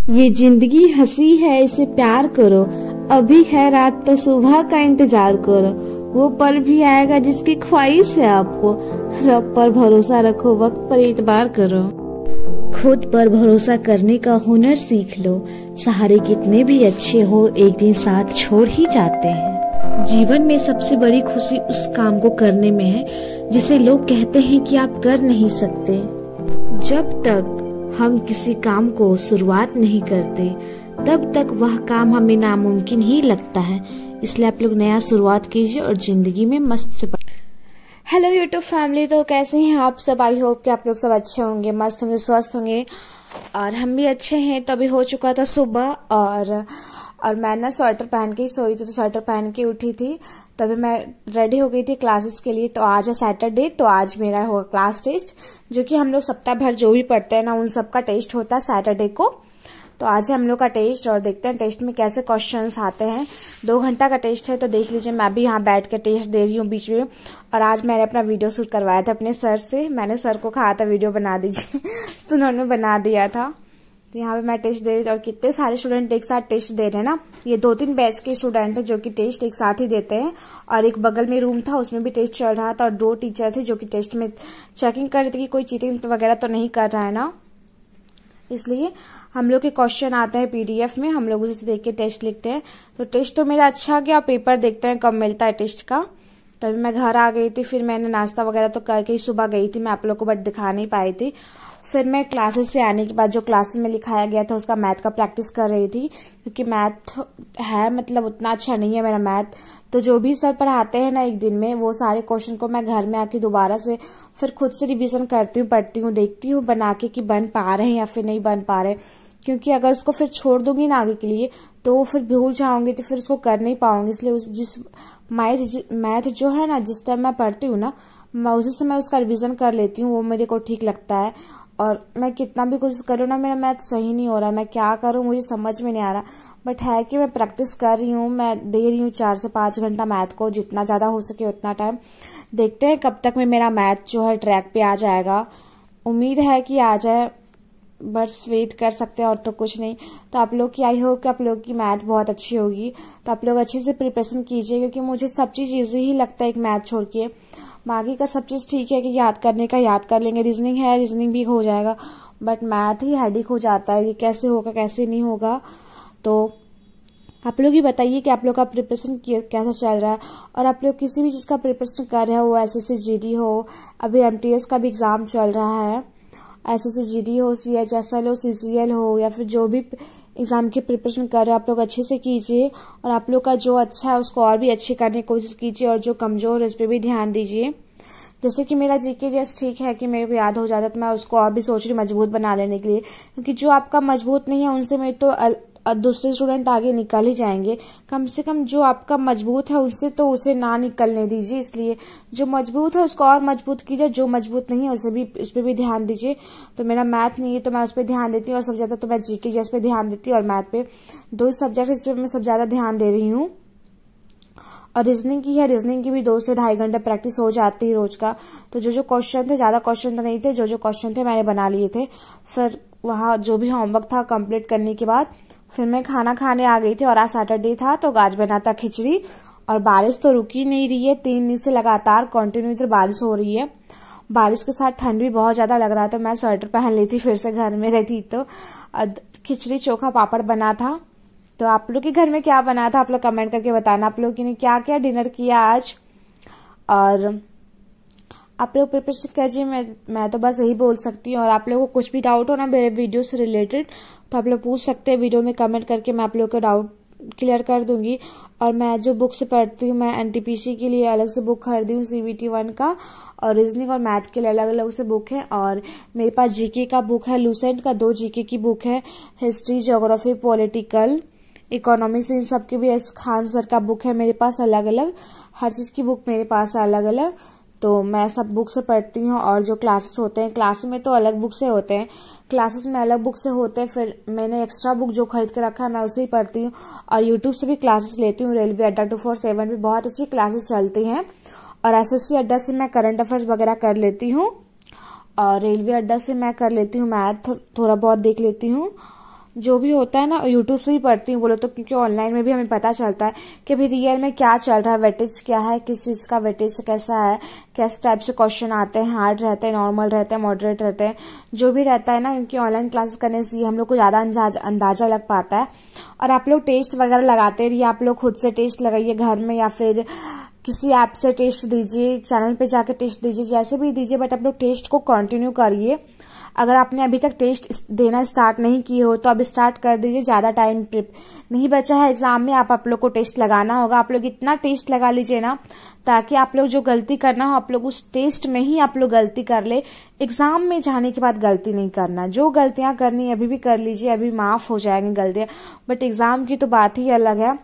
ये जिंदगी हंसी है, इसे प्यार करो। अभी है रात तो सुबह का इंतजार करो। वो पल भी आएगा जिसकी ख्वाहिश है आपको। रब पर भरोसा रखो, वक्त पर एतबार करो। खुद पर भरोसा करने का हुनर सीख लो। सहारे कितने भी अच्छे हो, एक दिन साथ छोड़ ही जाते हैं। जीवन में सबसे बड़ी खुशी उस काम को करने में है जिसे लोग कहते हैं कि आप कर नहीं सकते। जब तक हम किसी काम को शुरुआत नहीं करते तब तक वह काम हमें नामुमकिन ही लगता है। इसलिए आप लोग नया शुरुआत कीजिए और जिंदगी में मस्त से। हेलो यूट्यूब फैमिली, तो कैसे हैं आप सब? आई होप कि आप लोग सब अच्छे होंगे, मस्त होंगे, स्वस्थ होंगे और हम भी अच्छे हैं। तो अभी हो चुका था सुबह और मैं ना स्वेटर पहन के ही सोई थी, तो स्वेटर पहन के उठी थी। तभी मैं रेडी हो गई थी क्लासेस के लिए। तो आज है सैटरडे, तो आज मेरा होगा क्लास टेस्ट, जो कि हम लोग सप्ताह भर जो भी पढ़ते हैं ना उन सब का टेस्ट होता है सैटरडे को। तो आज है हम लोग का टेस्ट और देखते हैं टेस्ट में कैसे क्वेश्चंस आते हैं। 2 घंटा का टेस्ट है, तो देख लीजिए मैं भी यहाँ बैठ के टेस्ट दे रही हूँ बीच में। और आज मैंने अपना वीडियो शूट करवाया था अपने सर से। मैंने सर को कहा था वीडियो बना दीजिए तो उन्होंने बना दिया था। तो यहाँ पे मैं टेस्ट दे रही थी और कितने सारे स्टूडेंट एक साथ टेस्ट दे रहे हैं ना। ये 2-3 बैच के स्टूडेंट है जो कि टेस्ट एक साथ ही देते हैं। और एक बगल में रूम था, उसमें भी टेस्ट चल रहा था और 2 टीचर थे जो कि टेस्ट में चेकिंग कर रहे थे कि कोई चीटिंग वगैरह तो नहीं कर रहा है ना। इसलिए हम लोग के क्वेश्चन आते हैं पीडीएफ में, हम लोग उसे देख के टेस्ट लिखते हैं। तो टेस्ट तो मेरा अच्छा गया, पेपर देखते हैं कब मिलता है टेस्ट का। तभी मैं घर आ गई थी, फिर मैंने नाश्ता वगैरह तो करके ही सुबह गई थी मैं, आप लोग को बट दिखा नहीं पाई थी। फिर मैं क्लासेस से आने के बाद जो क्लासेस में लिखाया गया था उसका मैथ का प्रैक्टिस कर रही थी, क्योंकि मैथ है मतलब उतना अच्छा नहीं है मेरा मैथ। तो जो भी सर पढ़ाते हैं ना एक दिन में, वो सारे क्वेश्चन को मैं घर में आके दोबारा से फिर खुद से रिवीजन करती हूँ, पढ़ती हूँ, देखती हूँ बना के कि बन पा रहे हैं या फिर नहीं बन पा रहे। क्योंकि अगर उसको फिर छोड़ दूंगी ना आगे के लिए तो फिर भूल जाऊंगी, तो फिर उसको कर नहीं पाऊंगी। इसलिए जिस मैथ जो है ना, जिस टाइम मैं पढ़ती हूँ ना, मैं उसी समय उसका रिवीजन कर लेती हूँ, वो मेरे को ठीक लगता है। और मैं कितना भी कोशिश करूँ ना, मेरा मैथ सही नहीं हो रहा है। मैं क्या करूँ मुझे समझ में नहीं आ रहा, बट है कि मैं प्रैक्टिस कर रही हूँ। मैं दे रही हूँ 4 से 5 घंटा मैथ को, जितना ज्यादा हो सके उतना टाइम। देखते हैं कब तक में मेरा मैथ जो है ट्रैक पे आ जाएगा। उम्मीद है कि आ जाए, बस वेट कर सकते हैं और तो कुछ नहीं। तो आप लोग की आई होप कि आप लोग की मैथ बहुत अच्छी होगी। तो आप लोग अच्छे से प्रिपरेशन कीजिए, क्योंकि मुझे सब चीज इजी ही लगता है एक मैथ छोड़ के। बाकी का सब चीज ठीक है कि याद करने का याद कर लेंगे, रीजनिंग है रीजनिंग भी हो जाएगा, बट मैथ ही हेडेक हो जाता है, ये कैसे होगा कैसे नहीं होगा। तो आप लोग ही बताइए कि आप लोग का प्रिपरेशन कैसा चल रहा है। और आप लोग किसी भी चीज का प्रिपरेशन कर रहे हो, एसएससी जीडी हो, अभी एमटीएस का भी एग्जाम चल रहा है, एसएससी जीडी हो, सीएचएसएल हो, सीसीएल हो, या फिर जो भी एग्जाम की प्रिपरेशन कर रहे हो आप लोग अच्छे से कीजिए। और आप लोग का जो अच्छा है उसको और भी अच्छे करने की कोशिश कीजिए, और जो कमजोर है उस पर भी ध्यान दीजिए। जैसे कि मेरा जीके जस्ट ठीक है कि मेरे को याद हो जाता है, तो मैं उसको और भी सोच रही हूँ मजबूत बना लेने के लिए। क्योंकि जो आपका मजबूत नहीं है उनसे मेरे तो दूसरे स्टूडेंट आगे निकल ही जाएंगे। कम से कम जो आपका मजबूत है उससे तो उसे ना निकलने दीजिए। इसलिए जो मजबूत है उसको और मजबूत कीजिए, जो मजबूत नहीं है उस पर भी ध्यान दीजिए। तो मेरा मैथ नहीं है तो मैं उस पर ध्यान देती हूँ, और सबसे ज्यादा तो मैं जीके जैस पे ध्यान देती हूँ और मैथ पे। 2 सब्जेक्ट इस पे मैं सबसे ज्यादा ध्यान दे रही हूँ। और रीजनिंग की है, रीजनिंग की भी 2 से 2.5 घंटे प्रैक्टिस हो जाती है रोज का। तो जो क्वेश्चन थे, ज्यादा क्वेश्चन तो नहीं थे, जो क्वेश्चन थे मैंने बना लिए थे। फिर वहां जो भी होमवर्क था कंप्लीट करने के बाद फिर मैं खाना खाने आ गई थी। और आज सैटरडे था तो आज बना था खिचड़ी। और बारिश तो रुक ही नहीं रही है, 3 दिन से लगातार कंटिन्यू इधर बारिश हो रही है। बारिश के साथ ठंड भी बहुत ज्यादा लग रहा था, मैं स्वेटर पहन ली थी फिर से घर में रहती तो। खिचड़ी चोखा पापड़ बना था। तो आप लोग के घर में क्या बना था आप लोग कमेंट करके बताना, आप लोग ने क्या क्या डिनर किया आज। और आप लोग प्रिपरेशन कीजिए, मैं तो बस यही बोल सकती हूँ। और आप लोगों को कुछ भी डाउट हो ना मेरे वीडियो से रिलेटेड तो आप लोग पूछ सकते हैं वीडियो में कमेंट करके, मैं आप लोग का डाउट क्लियर कर दूंगी। और मैं जो बुक से पढ़ती हूँ, मैं एनटीपीसी के लिए अलग से बुक खरीदी हूँ CBT 1 का, और रीजनिंग और मैथ के लिए अलग अलग से बुक है। और मेरे पास जीके का बुक है, लूसेंट का 2 जीके की बुक है, हिस्ट्री, ज्योग्राफी, पॉलिटिकल, इकोनॉमिक्स, इन सब के भी खान सर का बुक है मेरे पास अलग अलग। हर चीज की बुक मेरे पास है अलग अलग। तो मैं सब बुक से पढ़ती हूँ। और जो क्लासेस होते हैं, क्लास में तो अलग बुक से होते हैं, क्लासेस में अलग बुक से होते हैं। फिर मैंने एक्स्ट्रा बुक जो खरीद के रखा है मैं उसे ही पढ़ती हूँ। और यूट्यूब से भी क्लासेस लेती हूँ, रेलवे अड्डा 247 भी बहुत अच्छी क्लासेस चलती हैं। और एसएससी अड्डा से मैं करंट अफेयर्स वगैरह कर लेती हूँ, और रेलवे अड्डा से मैं कर लेती हूँ मैथ, थोड़ा बहुत देख लेती हूँ। जो भी होता है ना यूट्यूब से ही पढ़ती हूँ बोलो तो, क्योंकि ऑनलाइन में भी हमें पता चलता है कि भाई रियल में क्या चल रहा है, वेटेज क्या है, किस चीज का वेटेज कैसा है, किस टाइप से क्वेश्चन आते हैं, हार्ड रहते हैं, नॉर्मल रहते हैं, मॉडरेट रहते हैं, जो भी रहता है ना। क्योंकि ऑनलाइन क्लासेस करने से हम लोग को ज्यादा अंदाजा लग पाता है। और आप लोग टेस्ट वगैरह लगाते रहिए, आप लोग खुद से टेस्ट लगाइए घर में या फिर किसी ऐप से टेस्ट दीजिए, चैनल पे जाकर टेस्ट दीजिए, जैसे भी दीजिए, बट आप लोग टेस्ट को कंटिन्यू करिए। अगर आपने अभी तक टेस्ट देना स्टार्ट नहीं किए हो तो अब स्टार्ट कर दीजिए, ज्यादा टाइम नहीं बचा है एग्जाम में, आप लोग को टेस्ट लगाना होगा। आप लोग इतना टेस्ट लगा लीजिए ना ताकि आप लोग जो गलती करना हो आप लोग उस टेस्ट में ही आप लोग गलती कर ले, एग्जाम में जाने के बाद गलती नहीं करना। जो गलतियां करनी है अभी भी कर लीजिए, अभी माफ हो जाएंगी गलतियां, बट एग्जाम की तो बात ही अलग है।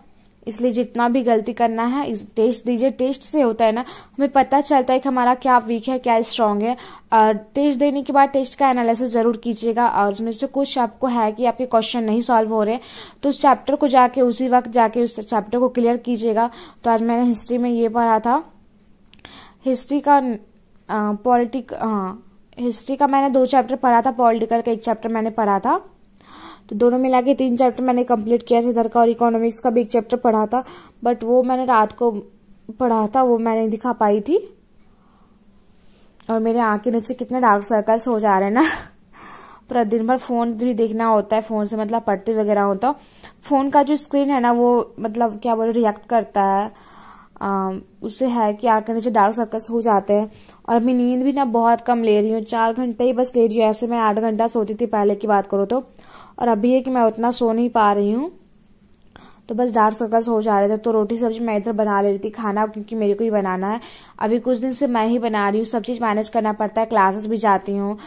इसलिए जितना भी गलती करना है इस टेस्ट दीजिए। टेस्ट से होता है ना हमें पता चलता है कि हमारा क्या वीक है क्या स्ट्रांग है। और टेस्ट देने के बाद टेस्ट का एनालिसिस जरूर कीजिएगा, और उसमें से कुछ आपको है कि आपके क्वेश्चन नहीं सॉल्व हो रहे तो उस चैप्टर को जाके उसी वक्त जाके उस चैप्टर को क्लियर कीजिएगा। तो आज मैंने हिस्ट्री में ये पढ़ा था, हिस्ट्री का हिस्ट्री का मैंने 2 चैप्टर पढ़ा था, पॉलिटिकल का 1 चैप्टर मैंने पढ़ा था, तो दोनों मिला के 3 चैप्टर मैंने कंप्लीट किया था इधर का। और इकोनॉमिक्स का भी 1 चैप्टर पढ़ा था, बट वो मैंने रात को पढ़ा था, वो मैं नहीं दिखा पाई थी। और मेरे आंख के नीचे कितने डार्क सर्कल्स हो जा रहे हैं ना पूरा दिन भर फोन भी देखना होता है, फोन से मतलब पढ़ते वगैरह होता। फोन का जो स्क्रीन है ना वो मतलब क्या बोले रिएक्ट करता है, उससे है कि आंख के नीचे डार्क सर्कल्स हो जाते हैं। और अभी नींद भी ना बहुत कम ले रही हूँ, 4 घंटे ही बस ले रही हूँ। ऐसे मैं 8 घंटा सोती थी पहले की बात करो तो, और अभी है कि मैं उतना सो नहीं पा रही हूँ, तो बस डार्क सर्कल्स हो जा रहे थे। तो रोटी सब्जी मैं इधर बना ले रही थी, खाना क्योंकि मेरे को ही बनाना है। अभी कुछ दिन से मैं ही बना रही हूँ, सब चीज मैनेज करना पड़ता है, क्लासेस भी जाती हूँ,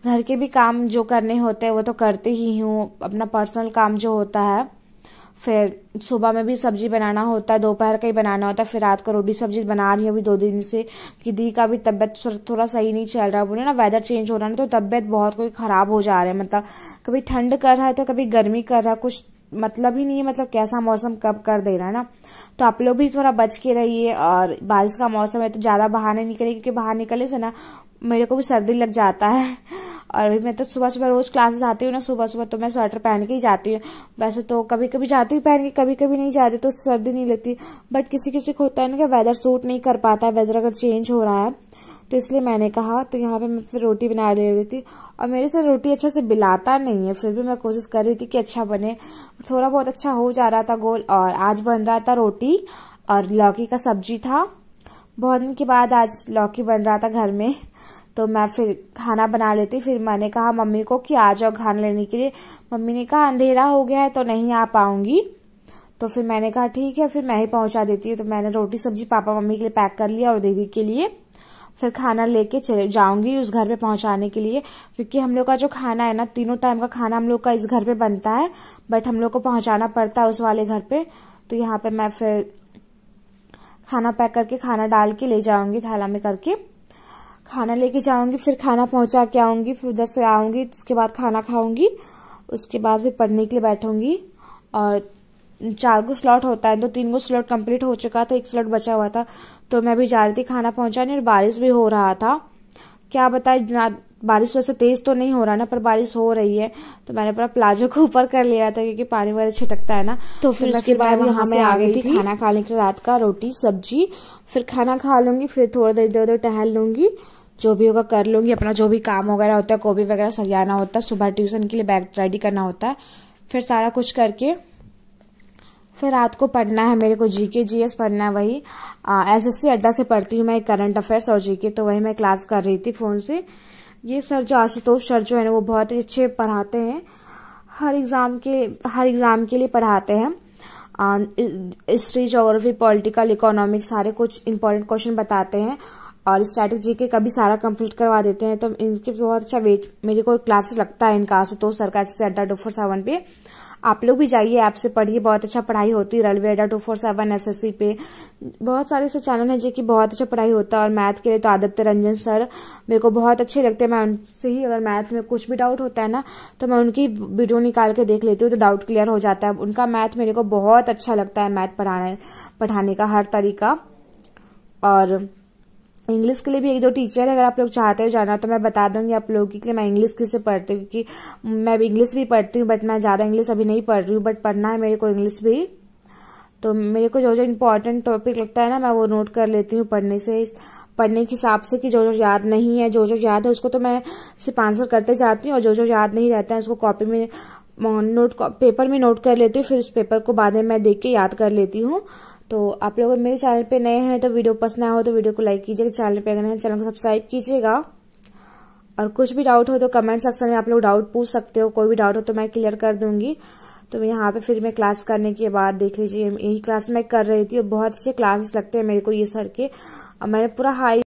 घर के भी काम जो करने होते हैं वो तो करते ही हूँ, अपना पर्सनल काम जो होता है, फिर सुबह में भी सब्जी बनाना होता है, दोपहर का ही बनाना होता है, फिर रात को रोटी सब्जी बना रही हूँ अभी 2 दिन से। कि दी का भी तबियत थोड़ा सही नहीं चल रहा, बोले ना वेदर चेंज हो रहा है तो तबियत बहुत कोई खराब हो जा रहा है। मतलब कभी ठंड कर रहा है तो कभी गर्मी कर रहा है, कुछ मतलब ही नहीं है, मतलब कैसा मौसम कब कर दे रहा है ना। तो आप लोग भी थोड़ा बच के रहिए। और बारिश का मौसम है तो ज्यादा बाहर नहीं निकलिए, क्योंकि बाहर निकलने से ना मेरे को भी सर्दी लग जाता है। और मैं तो सुबह सुबह रोज क्लासेस आती हूँ ना, सुबह सुबह तो मैं स्वेटर पहन के ही जाती हूँ। वैसे तो कभी कभी जाती हूँ पहन के, कभी कभी नहीं जाती तो सर्दी नहीं लगती, बट किसी किसी को होता है ना कि वेदर सूट नहीं कर पाता है, वेदर अगर चेंज हो रहा है तो इसलिए मैंने कहा। तो यहाँ पे मैं फिर रोटी बना ले रही थी, और मेरे से रोटी अच्छे से बिलाता नहीं है, फिर भी मैं कोशिश कर रही थी कि अच्छा बने, थोड़ा बहुत अच्छा हो जा रहा था गोल। और आज बन रहा था रोटी और लौकी का सब्जी था, बहुत दिन के बाद आज लौकी बन रहा था घर में, तो मैं फिर खाना बना लेती। फिर मैंने कहा मम्मी को कि आ जाओ खाना लेने के लिए, मम्मी ने कहा अंधेरा हो गया है तो नहीं आ पाऊंगी, तो फिर मैंने कहा ठीक है फिर मैं ही पहुंचा देती हूँ। तो मैंने रोटी सब्जी पापा मम्मी के लिए पैक कर लिया और दीदी के लिए, फिर खाना लेके चले जाऊंगी उस घर पे पहुंचाने के लिए, क्योंकि हम लोग का जो खाना है ना 3 टाइम का खाना हम लोग का इस घर पे बनता है, बट हम लोग को पहुंचाना पड़ता है उस वाले घर पे। तो यहाँ पे मैं फिर खाना पैक करके खाना डाल के ले जाऊंगी, थैला में करके खाना लेके जाऊंगी, फिर खाना पहुंचा के आऊंगी, फिर उधर से आऊंगी, उसके बाद खाना खाऊंगी, उसके बाद फिर पढ़ने के लिए बैठूंगी। और 4 को स्लॉट होता है तो 3 को स्लॉट कंप्लीट हो चुका था, 1 स्लॉट बचा हुआ था, तो मैं भी जा रही थी खाना पहुंचाने। और बारिश भी हो रहा था, क्या बताए बारिश वैसे तेज तो नहीं हो रहा ना, पर बारिश हो रही है। तो मैंने पूरा प्लाजो को ऊपर कर लिया था क्योंकि पानी वगैरह छिटकता है ना। तो फिर उसके बाद यहाँ में आ गई थी खाना खाने के, रात का रोटी सब्जी, फिर खाना खा लूंगी, फिर थोड़ा देर इधर उधर टहल लूंगी, जो भी होगा कर लूंगी, अपना जो भी काम वगैरह होता है, कॉपी वगैरह सजाना होता है, सुबह ट्यूशन के लिए बैग रेडी करना होता है, फिर सारा कुछ करके फिर रात को पढ़ना है मेरे को, जीके जीएस पढ़ना है। वही एसएससी अड्डा से पढ़ती हूँ मैं, करंट अफेयर्स और जीके, तो वही मैं क्लास कर रही थी फोन से। ये सर जो आशुतोष सर जो है ना वो बहुत ही अच्छे पढ़ाते हैं, हर एग्जाम के लिए पढ़ाते हैं। हिस्ट्री ज्योग्राफी पॉलिटिकल इकोनॉमिक्स सारे कुछ इंपॉर्टेंट क्वेश्चन बताते हैं, और स्ट्रैटेजी के कभी सारा कंप्लीट करवा देते हैं। तो इनके बहुत अच्छा मेरे को क्लासेस लगता है इनका, आशुतोष सर का एसएससी अड्डा 247 पे। आप लोग भी जाइए, ऐप से पढ़िए, बहुत अच्छा पढ़ाई होती है। रेलवे अड्डा 247 एसएससी पे बहुत सारे ऐसे चैनल है जो कि बहुत अच्छा पढ़ाई होता है। और मैथ के लिए तो आदित्य रंजन सर मेरे को बहुत अच्छे लगते हैं, मैं उनसे ही अगर मैथ में कुछ भी डाउट होता है ना तो मैं उनकी वीडियो निकाल के देख लेती हूँ, तो डाउट क्लियर हो जाता है। उनका मैथ मेरे को बहुत अच्छा लगता है, मैथ पढ़ाने का हर तरीका। और इंग्लिश के लिए भी 1-2 टीचर है, अगर आप लोग चाहते हो जाना तो मैं बता दूंगी आप लोगों की मैं इंग्लिश किससे पढ़ती हूँ, क्योंकि मैं भी इंग्लिश भी पढ़ती हूँ, बट मैं ज़्यादा इंग्लिश अभी नहीं पढ़ रही हूँ, बट पढ़ना है मेरे को इंग्लिश भी। तो मेरे को जो जो इम्पोर्टेंट टॉपिक लगता है ना, मैं वो नोट कर लेती हूँ पढ़ने के हिसाब से, कि जो जो याद नहीं है, जो जो याद है उसको तो मैं सिर्फ आंसर करते जाती हूँ, और जो जो याद नहीं रहता है उसको कॉपी में पेपर में नोट कर लेती हूँ, फिर उस पेपर को बाद में मैं देख के याद कर लेती हूँ। तो आप लोग मेरे चैनल पे नए हैं तो वीडियो पसंद आया हो तो वीडियो को लाइक कीजिएगा, चैनल पे अगर नए हैं चैनल को सब्सक्राइब कीजिएगा, और कुछ भी डाउट हो तो कमेंट सेक्शन में आप लोग डाउट पूछ सकते हो, कोई भी डाउट हो तो मैं क्लियर कर दूंगी। तो यहाँ पे फिर मैं क्लास करने के बाद देख लीजिए, यही क्लास मैं कर रही थी, और बहुत अच्छे क्लासेस लगते हैं मेरे को ये सर के, और मैंने पूरा हाई